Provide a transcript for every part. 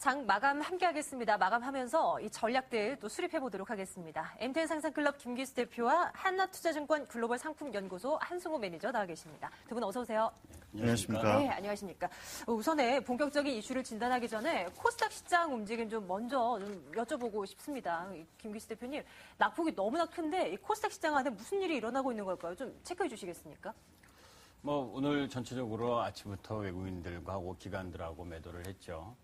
장 마감 함께 하겠습니다. 마감하면서 이 전략들 또 수립해 보도록 하겠습니다. MTN 상상클럽 김기수 대표와 한나투자증권 글로벌 상품연구소 한승호 매니저 나와 계십니다. 두 분 어서 오세요. 안녕하십니까. 네, 안녕하십니까. 우선에 본격적인 이슈를 진단하기 전에 코스닥 시장 움직임 좀 먼저 좀 여쭤보고 싶습니다. 김기수 대표님, 낙폭이 너무나 큰데 이 코스닥 시장 안에 무슨 일이 일어나고 있는 걸까요? 좀 체크해 주시겠습니까? 오늘 전체적으로 아침부터 외국인들과 하고 기관들하고 매도를 했죠.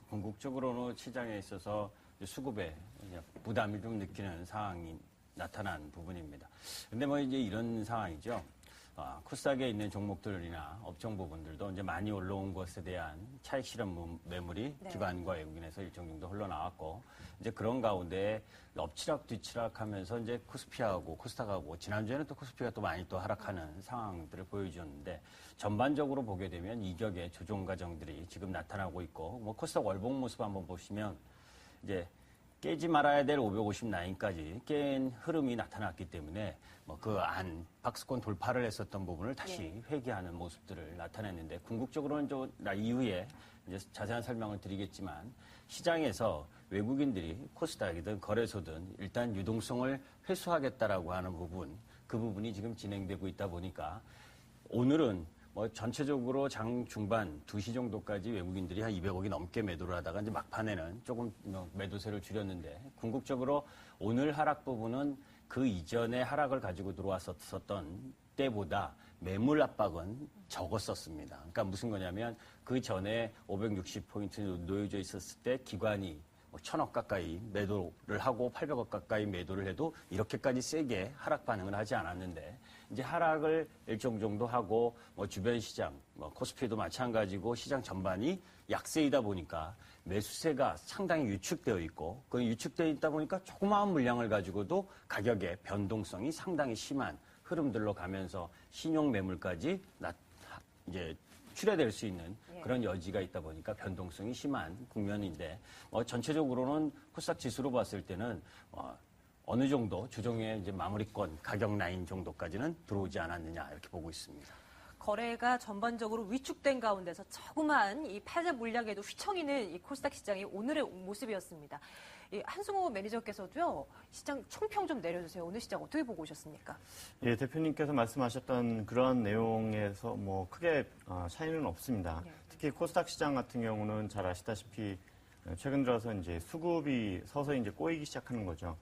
궁극적으로는 시장에 있어서 수급에 부담이 좀 느끼는 상황이 나타난 부분입니다. 근데 이제 이런 상황이죠. 코스닥에 있는 종목들이나 업종 부분들도 이제 많이 올라온 것에 대한 차익 실현 매물이 기관과 외국인에서 일정 정도 흘러나왔고, 이제 그런 가운데 엎치락 뒤치락 하면서 이제 코스피하고 코스닥하고, 지난주에는 또 코스피가 또 많이 또 하락하는 상황들을 보여주었는데, 전반적으로 보게 되면 이격의 조정 과정들이 지금 나타나고 있고, 코스닥 월봉 모습 한번 보시면, 이제 깨지 말아야 될 550 라인까지 깬 흐름이 나타났기 때문에 그 안 박스권 돌파를 했었던 부분을 다시 회귀하는 모습들을 나타냈는데, 궁극적으로는 이후에 이제 자세한 설명을 드리겠지만, 시장에서 외국인들이 코스닥이든 거래소든 일단 유동성을 회수하겠다라고 하는 부분, 그 부분이 지금 진행되고 있다 보니까 오늘은 전체적으로 장 중반 2시 정도까지 외국인들이 한 200억이 넘게 매도를 하다가 이제 막판에는 조금 매도세를 줄였는데, 궁극적으로 오늘 하락 부분은 그 이전에 하락을 가지고 들어왔었던 때보다 매물 압박은 적었었습니다. 그러니까 무슨 거냐면, 그 전에 560포인트 놓여져 있었을 때 기관이 1,000억 가까이 매도를 하고 800억 가까이 매도를 해도 이렇게까지 세게 하락 반응을 하지 않았는데, 이제 하락을 일정 정도 하고 주변 시장, 코스피도 마찬가지고 시장 전반이 약세이다 보니까 매수세가 상당히 유축되어 있고, 그 유축되어 있다 보니까 조그마한 물량을 가지고도 가격의 변동성이 상당히 심한 흐름들로 가면서 신용 매물까지 이제 출해될 수 있는 그런 여지가 있다 보니까 변동성이 심한 국면인데, 전체적으로는 코스닥 지수로 봤을 때는 어느 정도 조정의 이제 마무리권 가격 라인 정도까지는 들어오지 않았느냐, 이렇게 보고 있습니다. 거래가 전반적으로 위축된 가운데서 조그만 이 패자 물량에도 휘청이는 이 코스닥 시장이 오늘의 모습이었습니다. 이 한승호 매니저께서도요, 시장 총평 좀 내려주세요. 오늘 시장 어떻게 보고 오셨습니까? 예, 대표님께서 말씀하셨던 그런 내용에서 크게 차이는 없습니다. 특히 코스닥 시장 같은 경우는 잘 아시다시피 최근 들어서 이제 수급이 서서히 이제 꼬이기 시작하는 거죠.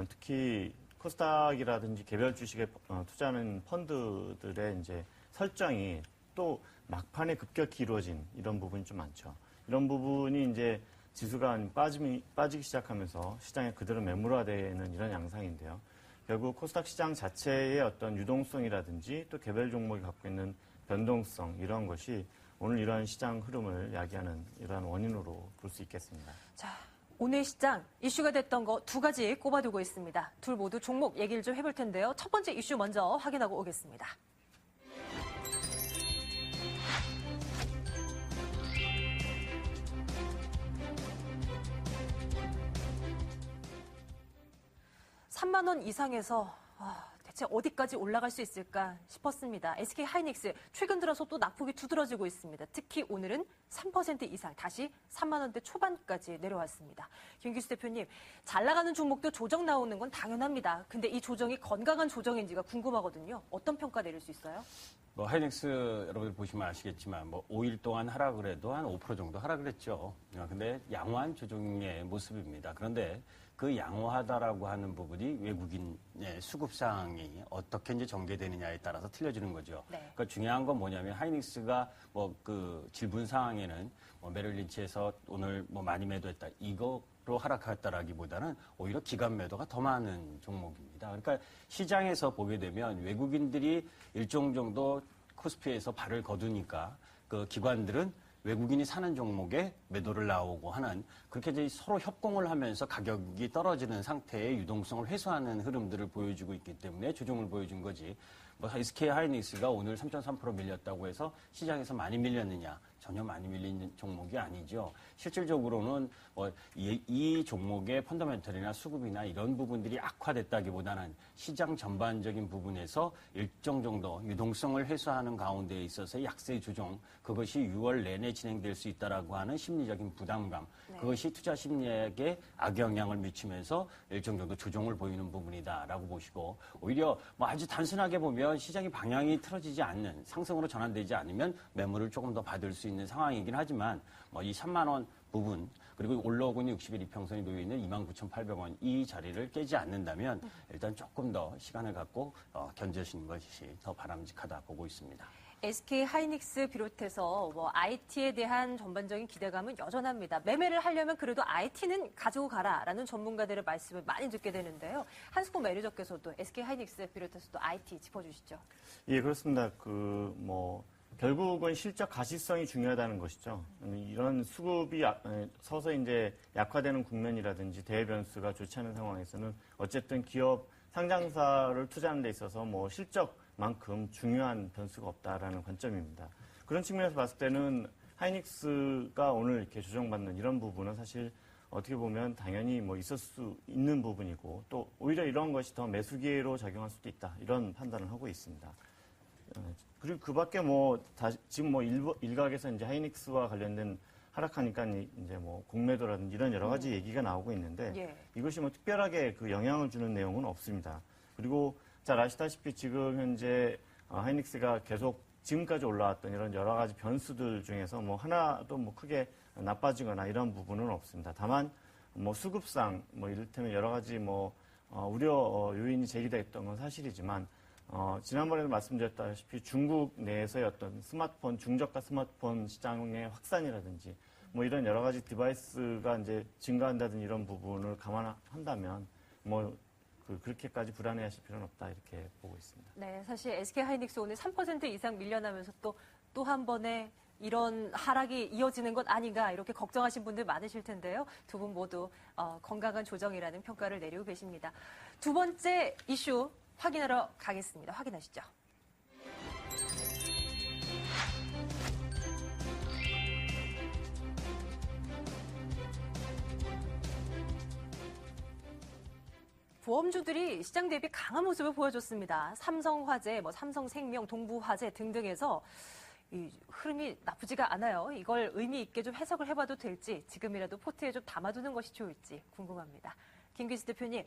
특히 코스닥이라든지 개별 주식에 투자하는 펀드들의 이제 설정이 또 막판에 급격히 이루어진 이런 부분이 좀 많죠. 이런 부분이 이제 지수가 빠지기 시작하면서 시장에 그대로 매물화되는 이런 양상인데요. 결국 코스닥 시장 자체의 어떤 유동성이라든지 또 개별 종목이 갖고 있는 변동성, 이런 것이 오늘 이러한 시장 흐름을 야기하는 이러한 원인으로 볼 수 있겠습니다. 자, 오늘 시장 이슈가 됐던 거 두 가지 꼽아두고 있습니다. 둘 모두 종목 얘기를 좀 해볼 텐데요. 첫 번째 이슈 먼저 확인하고 오겠습니다. $3만 원 이상에서 대체 어디까지 올라갈 수 있을까 싶었습니다. SK하이닉스 최근 들어서 또 낙폭이 두드러지고 있습니다. 특히 오늘은 3% 이상 다시 3만 원대 초반까지 내려왔습니다. 김기수 대표님, 잘 나가는 종목도 조정 나오는 건 당연합니다. 근데 이 조정이 건강한 조정인지가 궁금하거든요. 어떤 평가 내릴 수 있어요? 하이닉스 여러분들 보시면 아시겠지만 5일 동안 하락을 해도 한 5% 정도 하락을 했죠. 근데 양호한 조정의 모습입니다. 그런데 그 양호하다라고 하는 부분이 외국인의 수급 상황이 어떻게 이제 전개되느냐에 따라서 틀려지는 거죠. 네. 그러니까 중요한 건 뭐냐면, 하이닉스가 그 질분 상황에는 메릴 린치에서 오늘 많이 매도했다, 이거로 하락했다라기보다는 오히려 기관 매도가 더 많은 종목입니다. 그러니까 시장에서 보게 되면 외국인들이 일정 정도 코스피에서 발을 거두니까 그 기관들은 외국인이 사는 종목에 매도를 나오고 하는, 그렇게 이제 서로 협공을 하면서 가격이 떨어지는 상태의 유동성을 회수하는 흐름들을 보여주고 있기 때문에 조정을 보여준 거지. SK 하이닉스가 오늘 3.3% 밀렸다고 해서 시장에서 많이 밀렸느냐? 전혀 많이 밀린 종목이 아니죠. 실질적으로는 이 종목의 펀더멘털이나 수급이나 이런 부분들이 악화됐다기보다는 시장 전반적인 부분에서 일정 정도 유동성을 해소하는 가운데 있어서 약세 조정, 그것이 6월 내내 진행될 수 있다라고 하는 심리적인 부담감, 그것이 투자 심리에게 악영향을 미치면서 일정 정도 조정을 보이는 부분이다라고 보시고, 오히려 아주 단순하게 보면 시장이 방향이 틀어지지 않는, 상승으로 전환되지 않으면 매물을 조금 더 받을 수 있는 상황이긴 하지만 이 3만 원 부분, 그리고 올라오고 있는 60일 이평선이 놓여 있는 29,800원 이 자리를 깨지 않는다면 일단 조금 더 시간을 갖고 견뎌주시는 것이 더 바람직하다 보고 있습니다. SK 하이닉스 비롯해서 IT에 대한 전반적인 기대감은 여전합니다. 매매를 하려면 그래도 IT는 가지고 가라라는 전문가들의 말씀을 많이 듣게 되는데요. 한스코 매니저께서도 SK 하이닉스 비롯해서 또 IT 짚어주시죠. 예, 그렇습니다. 결국은 실적 가시성이 중요하다는 것이죠. 이런 수급이 서서 이제 약화되는 국면이라든지 대외 변수가 좋지 않은 상황에서는 어쨌든 기업 상장사를 투자하는 데 있어서 실적만큼 중요한 변수가 없다라는 관점입니다. 그런 측면에서 봤을 때는 하이닉스가 오늘 이렇게 조정받는 이런 부분은 사실 어떻게 보면 당연히 있을 수 있는 부분이고, 또 오히려 이런 것이 더 매수 기회로 작용할 수도 있다, 이런 판단을 하고 있습니다. 그리고 그 밖에 지금 일각에서 이제 하이닉스와 관련된 하락하니까 이제 공매도라든지 이런 여러 가지 얘기가 나오고 있는데, 예. 이것이 특별하게 그 영향을 주는 내용은 없습니다. 그리고 잘 아시다시피 지금 현재 하이닉스가 계속 지금까지 올라왔던 이런 여러 가지 변수들 중에서 하나도 크게 나빠지거나 이런 부분은 없습니다. 다만 수급상 이를테면 여러 가지 우려 요인이 제기됐던 건 사실이지만, 지난번에도 말씀드렸다시피 중국 내에서의 어떤 중저가 스마트폰 시장의 확산이라든지 이런 여러 가지 디바이스가 이제 증가한다든지 이런 부분을 감안한다면 그렇게까지 불안해하실 필요는 없다, 이렇게 보고 있습니다. 네, 사실 SK 하이닉스 오늘 3% 이상 밀려나면서 또 한 번에 이런 하락이 이어지는 것 아닌가 이렇게 걱정하신 분들 많으실 텐데요. 두 분 모두 건강한 조정이라는 평가를 내리고 계십니다. 두 번째 이슈 확인하러 가겠습니다. 확인하시죠. 보험주들이 시장 대비 강한 모습을 보여줬습니다. 삼성화재, 삼성생명, 동부화재 등등에서 이 흐름이 나쁘지가 않아요. 이걸 의미 있게 좀 해석을 해봐도 될지, 지금이라도 포트에 좀 담아두는 것이 좋을지 궁금합니다. 김규수 대표님,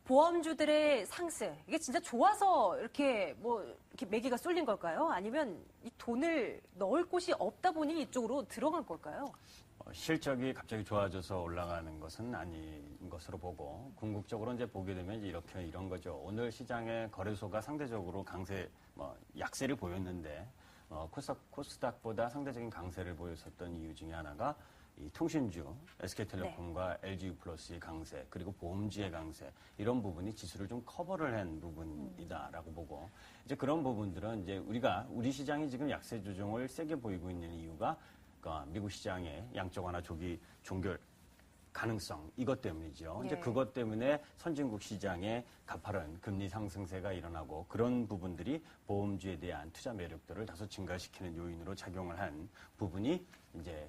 보험주들의 상승, 이게 진짜 좋아서 이렇게 이렇게 매기가 쏠린 걸까요? 아니면 이 돈을 넣을 곳이 없다 보니 이쪽으로 들어간 걸까요? 실적이 갑자기 좋아져서 올라가는 것은 아닌 것으로 보고, 궁극적으로 이제 보게 되면 이런 거죠. 오늘 시장의 거래소가 상대적으로 약세를 보였는데, 코스닥보다 상대적인 강세를 보였었던 이유 중에 하나가 이 통신주, SK텔레콤과 LG유플러스의 강세, 그리고 보험주의 강세, 이런 부분이 지수를 좀 커버를 한 부분이다라고 보고, 이제 그런 부분들은 이제 우리 시장이 지금 약세 조정을 세게 보이고 있는 이유가 미국 시장의 양적 완화 조기 종결 가능성, 이것 때문이죠. 예. 이제 그것 때문에 선진국 시장의 가파른 금리 상승세가 일어나고, 그런 부분들이 보험주에 대한 투자 매력도를 다소 증가시키는 요인으로 작용을 한 부분이 이제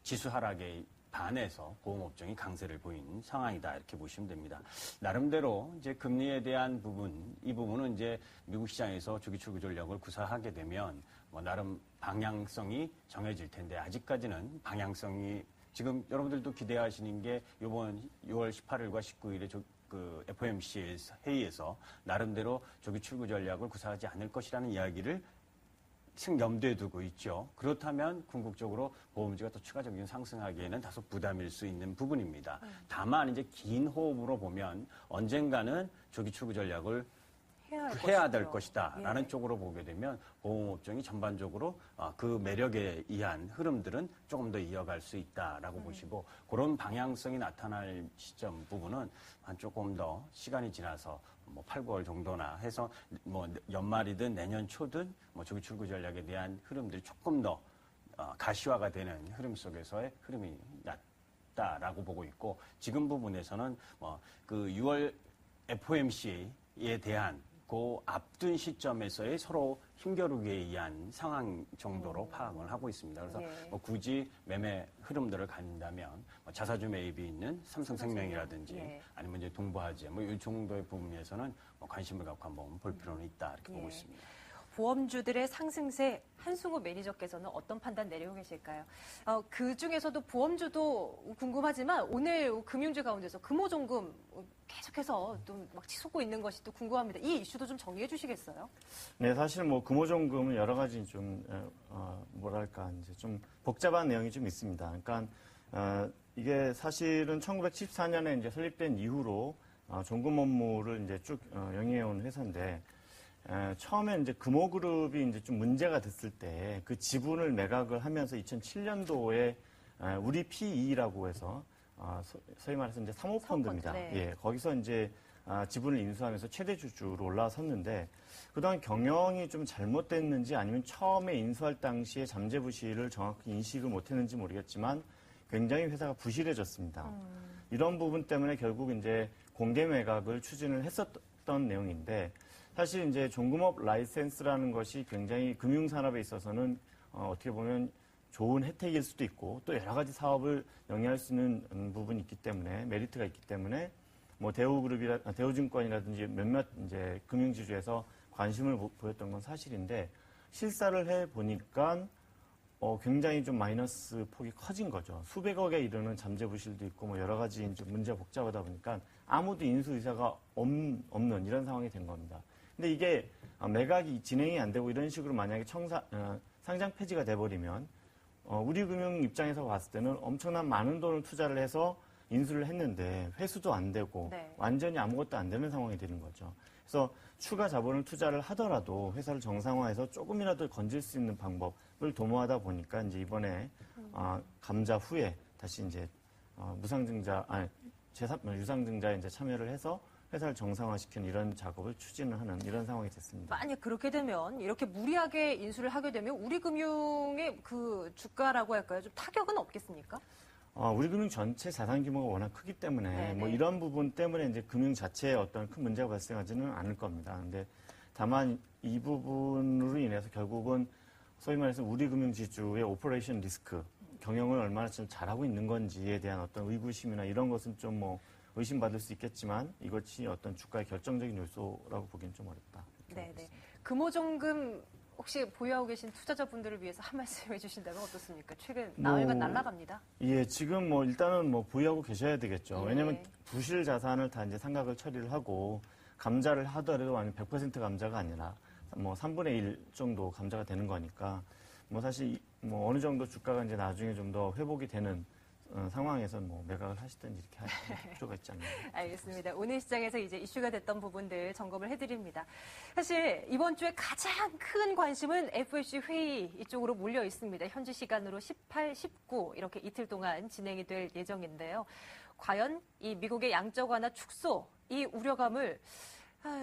지수 하락에 반해서 보험업종이 강세를 보인 상황이다, 이렇게 보시면 됩니다. 나름대로 이제 금리에 대한 부분, 이 부분은 이제 미국 시장에서 조기 출구 전략을 구사하게 되면 나름 방향성이 정해질 텐데, 아직까지는 방향성이, 지금 여러분들도 기대하시는 게 이번 6월 18일과 19일에 FOMC 회의에서 나름대로 조기 출구 전략을 구사하지 않을 것이라는 이야기를 염두에 두고 있죠. 그렇다면 궁극적으로 보험주가 또 추가적인 상승하기에는 다소 부담일 수 있는 부분입니다. 다만 이제 긴 호흡으로 보면 언젠가는 조기 출구 전략을 해야 될 것이다라는 예. 쪽으로 보게 되면 보험업종이 전반적으로 그 매력에 의한 흐름들은 조금 더 이어갈 수 있다라고 보시고, 그런 방향성이 나타날 시점 부분은 조금 더 시간이 지나서 8, 9월 정도나 해서 연말이든 내년 초든 조기 출구 전략에 대한 흐름들이 조금 더 가시화가 되는 흐름 속에서의 흐름이 낫다라고 보고 있고, 지금 부분에서는 그 6월 FOMC에 대한 그 앞둔 시점에서의 서로 힘겨루기에 의한 상황 정도로 파악을 하고 있습니다. 그래서 예. 뭐 굳이 매매 흐름들을 간다면 뭐 자사주 매입이 있는 삼성생명이라든지 예. 아니면 이제 동부화재 뭐 이 정도의 부분에서는 뭐 관심을 갖고 한번 볼 필요는 있다 이렇게 보고 예. 있습니다. 보험주들의 상승세 한승우 매니저께서는 어떤 판단 내리고 계실까요? 그 중에서도 보험주도 궁금하지만 오늘 금융주 가운데서 금호종금 계속해서 또 막 치솟고 있는 것이 또 궁금합니다. 이 이슈도 좀 정리해 주시겠어요? 네, 사실 뭐 금호종금은 여러 가지 좀 뭐랄까 이제 좀 복잡한 내용이 좀 있습니다. 그러니까 이게 사실은 1914년에 이제 설립된 이후로 종금 업무를 이제 쭉 영위해온 회사인데 처음에 이제 금호그룹이 이제 좀 문제가 됐을 때 그 지분을 매각을 하면서 2007년도에 우리 PE라고 해서 소위 말해서 이제 사모펀드입니다. 네. 예, 거기서 이제 지분을 인수하면서 최대 주주로 올라섰는데 그동안 경영이 좀 잘못됐는지 아니면 처음에 인수할 당시에 잠재부실을 정확히 인식을 못했는지 모르겠지만 굉장히 회사가 부실해졌습니다. 이런 부분 때문에 결국 이제 공개 매각을 추진을 했었던 내용인데 사실 이제 종금업 라이센스라는 것이 굉장히 금융산업에 있어서는 어떻게 보면 좋은 혜택일 수도 있고 또 여러 가지 사업을 영위할 수 있는 부분이 있기 때문에 메리트가 있기 때문에 뭐 대우증권이라든지 몇몇 이제 금융지주에서 관심을 보였던 건 사실인데 실사를 해 보니까 굉장히 좀 마이너스 폭이 커진 거죠. 수백억에 이르는 잠재부실도 있고 뭐 여러 가지 이제 문제가 복잡하다 보니까 아무도 인수 의사가 없는 이런 상황이 된 겁니다. 근데 이게 매각이 진행이 안 되고 이런 식으로 만약에 상장 폐지가 돼버리면 우리 금융 입장에서 봤을 때는 엄청난 많은 돈을 투자를 해서 인수를 했는데 회수도 안 되고 네. 완전히 아무것도 안 되는 상황이 되는 거죠. 그래서 추가 자본을 투자를 하더라도 회사를 정상화해서 조금이라도 건질 수 있는 방법을 도모하다 보니까 이제 이번에 감자 후에 다시 이제 유상증자에 이제 참여를 해서 회사를 정상화시키는 이런 작업을 추진을 하는 이런 상황이 됐습니다. 만약 그렇게 되면 이렇게 무리하게 인수를 하게 되면 우리 금융의 그 주가라고 할까요? 좀 타격은 없겠습니까? 우리 금융 전체 자산 규모가 워낙 크기 때문에 네네. 뭐 이런 부분 때문에 이제 금융 자체에 어떤 큰 문제가 발생하지는 않을 겁니다. 근데 다만 이 부분으로 인해서 결국은 소위 말해서 우리 금융 지주의 오퍼레이션 리스크, 경영을 얼마나 좀 잘하고 있는 건지에 대한 어떤 의구심이나 이런 것은 좀 뭐 의심받을 수 있겠지만 이것이 어떤 주가의 결정적인 요소라고 보기는 좀 어렵다. 네네. 금호종금 혹시 보유하고 계신 투자자분들을 위해서 한 말씀 해주신다면 어떻습니까? 최근 나흘간 날아갑니다. 예, 지금 뭐 일단은 뭐 보유하고 계셔야 되겠죠. 예. 왜냐하면 부실 자산을 다 이제 상각을 처리를 하고 감자를 하더라도 아니면 100% 감자가 아니라 뭐 3분의 1 정도 감자가 되는 거니까 뭐 사실 뭐 어느 정도 주가가 이제 나중에 좀 더 회복이 되는 상황에서 뭐 매각을 하시든지 이렇게 할 필요가 있지 않나요? 알겠습니다. 오늘 시장에서 이제 이슈가 됐던 부분들 점검을 해드립니다. 사실 이번 주에 가장 큰 관심은 FOMC 회의 이쪽으로 몰려 있습니다. 현지 시간으로 18, 19 이렇게 이틀 동안 진행이 될 예정인데요. 과연 이 미국의 양적 완화 축소 이 우려감을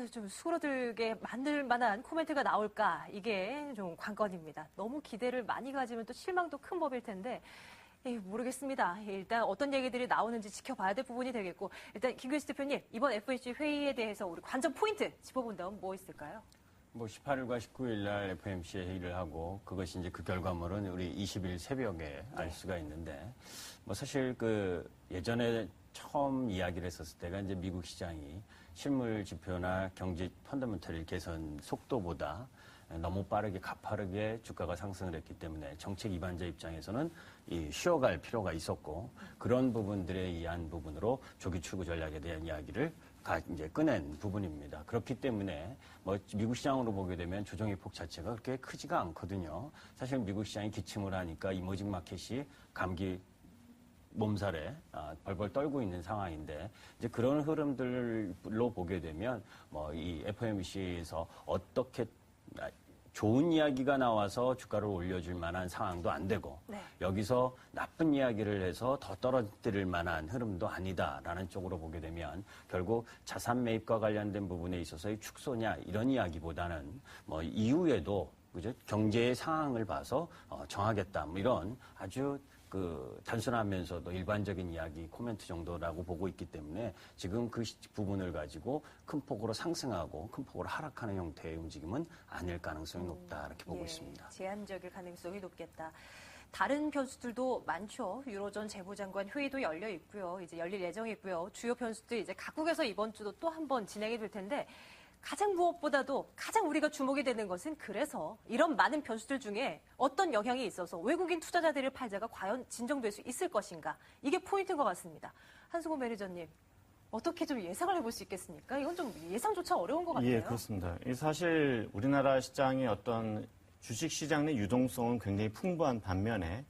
좀 수그러들게 만들 만한 코멘트가 나올까 이게 좀 관건입니다. 너무 기대를 많이 가지면 또 실망도 큰 법일 텐데 모르겠습니다. 일단 어떤 얘기들이 나오는지 지켜봐야 될 부분이 되겠고 일단 김규식 대표님 이번 FOMC 회의에 대해서 우리 관전 포인트 짚어본다면 뭐 있을까요? 뭐 18일과 19일 날 FOMC 회의를 하고 그것이 이제 그 결과물은 우리 20일 새벽에 알 수가 있는데 뭐 사실 그 예전에 처음 이야기를 했었을 때가 이제 미국 시장이 실물 지표나 경제 펀더멘털 개선 속도보다 너무 빠르게 가파르게 주가가 상승을 했기 때문에 정책 위반자 입장에서는 쉬어갈 필요가 있었고 그런 부분들에 의한 부분으로 조기 출구 전략에 대한 이야기를 이제 꺼낸 부분입니다. 그렇기 때문에 뭐 미국 시장으로 보게 되면 조정의 폭 자체가 그렇게 크지가 않거든요. 사실 미국 시장이 기침을 하니까 이머징 마켓이 감기 몸살에 벌벌 떨고 있는 상황인데 이제 그런 흐름들로 보게 되면 뭐 이 FOMC에서 어떻게 좋은 이야기가 나와서 주가를 올려줄 만한 상황도 안 되고 네. 여기서 나쁜 이야기를 해서 더 떨어뜨릴 만한 흐름도 아니다라는 쪽으로 보게 되면 결국 자산 매입과 관련된 부분에 있어서의 축소냐 이런 이야기보다는 뭐 이후에도 그죠 경제의 상황을 봐서 정하겠다 뭐 이런 아주 단순하면서도 일반적인 이야기 코멘트 정도라고 보고 있기 때문에 지금 그 부분을 가지고 큰 폭으로 상승하고 큰 폭으로 하락하는 형태의 움직임은 아닐 가능성이 높다 이렇게 보고 있습니다. 제한적일 가능성이 높겠다. 다른 변수들도 많죠. 유로존 재무장관 회의도 열려 있고요. 이제 열릴 예정이고요. 주요 변수들 이제 각국에서 이번 주도 또 한 번 진행이 될 텐데 가장 무엇보다도 가장 우리가 주목이 되는 것은 그래서 이런 많은 변수들 중에 어떤 영향이 있어서 외국인 투자자들의 팔자가 과연 진정될 수 있을 것인가. 이게 포인트인 것 같습니다. 한승호 매니저님, 어떻게 좀 예상을 해볼 수 있겠습니까? 이건 좀 예상조차 어려운 것 같아요. 예, 그렇습니다. 사실 우리나라 시장의 어떤 주식 시장 내 유동성은 굉장히 풍부한 반면에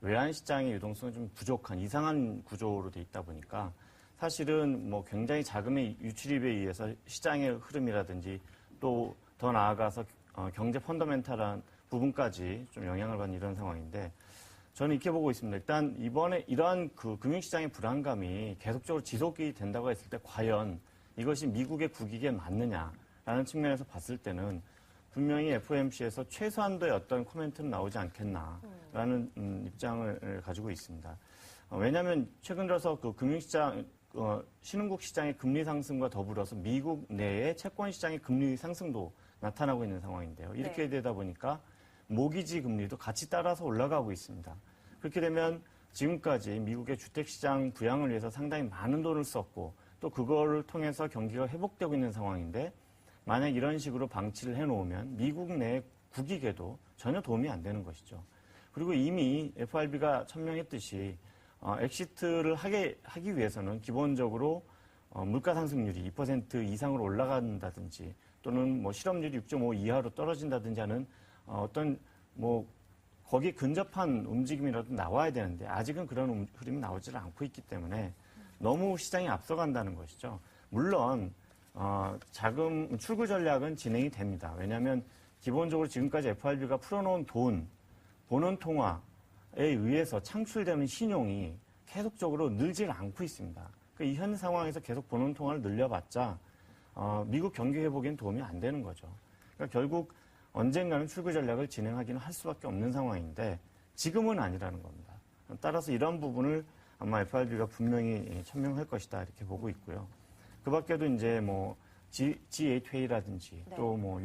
외환 시장의 유동성은 좀 부족한 이상한 구조로 돼 있다 보니까 사실은 뭐 굉장히 자금의 유출입에 의해서 시장의 흐름이라든지 또 더 나아가서 경제 펀더멘탈한 부분까지 좀 영향을 받는 이런 상황인데 저는 이렇게 보고 있습니다. 일단 이번에 이러한 그 금융시장의 불안감이 계속적으로 지속이 된다고 했을 때 과연 이것이 미국의 국익에 맞느냐라는 측면에서 봤을 때는 분명히 FOMC에서 최소한도의 어떤 코멘트는 나오지 않겠나라는 입장을 가지고 있습니다. 왜냐하면 최근 들어서 그 금융시장, 신흥국 시장의 금리 상승과 더불어서 미국 내의 채권 시장의 금리 상승도 나타나고 있는 상황인데요. 이렇게 되다 보니까 모기지 금리도 같이 따라서 올라가고 있습니다. 그렇게 되면 지금까지 미국의 주택시장 부양을 위해서 상당히 많은 돈을 썼고 또 그거를 통해서 경기가 회복되고 있는 상황인데 만약 이런 식으로 방치를 해놓으면 미국 내 국익에도 전혀 도움이 안 되는 것이죠. 그리고 이미 FRB가 천명했듯이 엑시트를 하기 위해서는 기본적으로 물가 상승률이 2% 이상으로 올라간다든지 또는 뭐 실업률이 6.5 이하로 떨어진다든지 하는 어떤 뭐 거기에 근접한 움직임이라도 나와야 되는데 아직은 그런 흐름이 나오지 않고 있기 때문에 너무 시장이 앞서간다는 것이죠. 물론 자금 출구 전략은 진행이 됩니다. 왜냐하면 기본적으로 지금까지 FRB가 풀어놓은 돈, 보는 통화에 의해서 창출되는 신용이 계속적으로 늘질 않고 있습니다. 그러니까 이 현 상황에서 계속 보는 통화를 늘려봤자 미국 경기 회복에는 도움이 안 되는 거죠. 그러니까 결국 언젠가는 출구 전략을 진행하기는 할 수밖에 없는 상황인데 지금은 아니라는 겁니다. 따라서 이런 부분을 아마 FRB가 분명히 천명할 것이다 이렇게 보고 있고요. 그 밖에도 이제 뭐 G8 회의라든지 또 뭐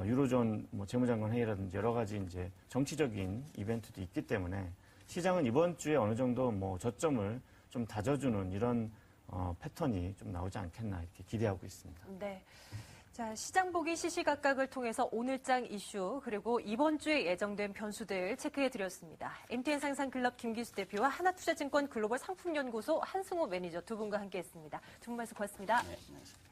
유로존 뭐 재무장관 회의라든지 여러 가지 이제 정치적인 이벤트도 있기 때문에 시장은 이번 주에 어느 정도 뭐 저점을 좀 다져주는 이런 패턴이 좀 나오지 않겠나 이렇게 기대하고 있습니다. 네. 자, 시장 보기 시시각각을 통해서 오늘장 이슈 그리고 이번 주에 예정된 변수들 체크해 드렸습니다. MTN 상상클럽 김기수 대표와 하나투자증권 글로벌 상품연구소 한승호 매니저 두 분과 함께했습니다. 두 분 말씀 고맙습니다. 네, 안녕하세요.